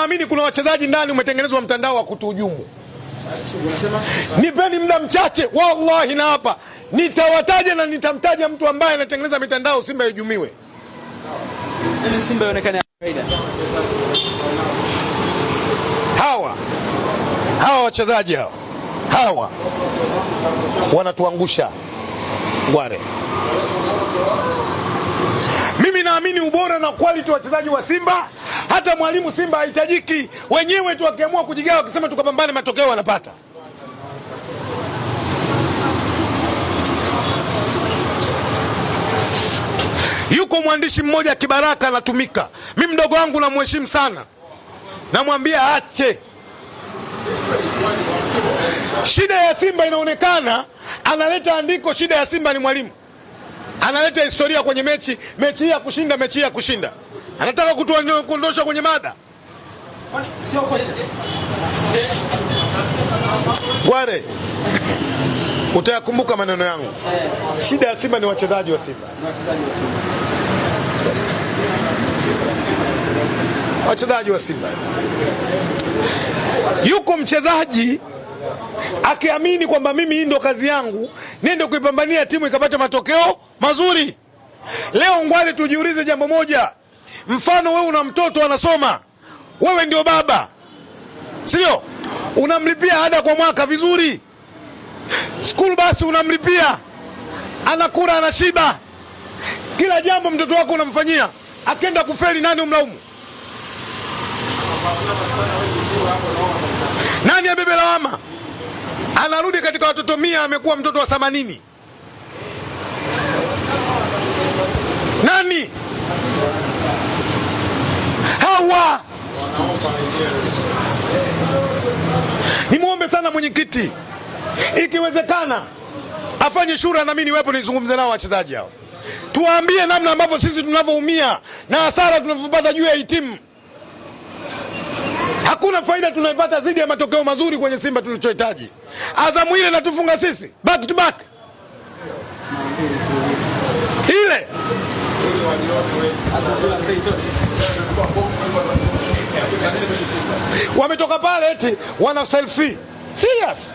naamini kuna wachezaji ndani umetengenezwa mtandao wa kutuhujumu. Nipeni muda mchache, wallahi na hapa nitawataja na nitamtaja mtu ambaye anatengeneza mitandao Simba ijumiwe. Ili Simba ionekane kawaida. Hawa wachezaji hawa wanatuangusha Ngware. Mimi naamini ubora na quality wa wachezaji wa Simba, hata mwalimu Simba hahitajiki, wenyewe tu wakiamua kujigawa wakisema tukapambane matokeo wanapata. Yuko mwandishi mmoja Kibaraka anatumika. Mimi mdogo wangu namheshimu sana. Namwambia aache. Shida ya Simba inaonekana, analeta andiko shida ya Simba ni mwalimu. Analeta historia kwenye mechi hii ya kushinda, mechi hii ya kushinda. Anataka kutuondosha kwenye mada. Sio kocha. Ngware, utayakumbuka maneno yangu. Shida ya Simba ni wachezaji wa Simba. Wachezaji wa Simba. Yuko mchezaji akiamini kwamba mimi hii ndo kazi yangu, niende kuipambania timu ikapata matokeo mazuri. Leo Ngware, tujiulize jambo moja. Mfano wewe una mtoto anasoma, wewe ndio baba, sio? Unamlipia ada kwa mwaka vizuri, school basi unamlipia, anakula anashiba, kila jambo mtoto wako unamfanyia. Akenda kufeli, nani umlaumu? Nani abebe lawama? Anarudi katika watoto 100 amekuwa mtoto wa 80. Nani? Hawa. Nimuombe sana mwenyekiti, ikiwezekana afanye shura na mimi niwepo nizungumze nao wachezaji hao. Tuwaambie namna ambavyo sisi tunavyoumia na hasara tunavyopata juu ya hii timu. Hakuna faida tunaipata zidi ya matokeo mazuri kwenye Simba tulichohitaji. Azamu ile natufunga sisi back to back. Ile wametoka pale eti wana selfie. Serious?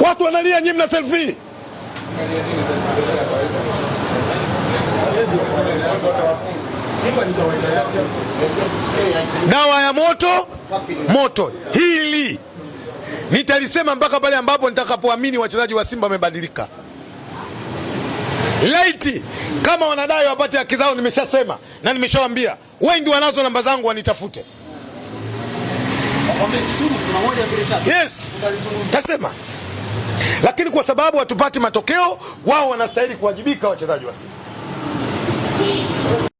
Watu wanalia nyinyi mna selfie. Dawa ya moto hili nitalisema mpaka pale ambapo nitakapoamini wachezaji wa Simba wamebadilika. Laiti kama wanadai wapate haki zao, nimeshasema na nimeshawaambia wengi wanazo namba zangu wanitafute. Yes, tasema. Lakini kwa sababu hatupati matokeo, wao wanastahili kuwajibika wachezaji wa Simba.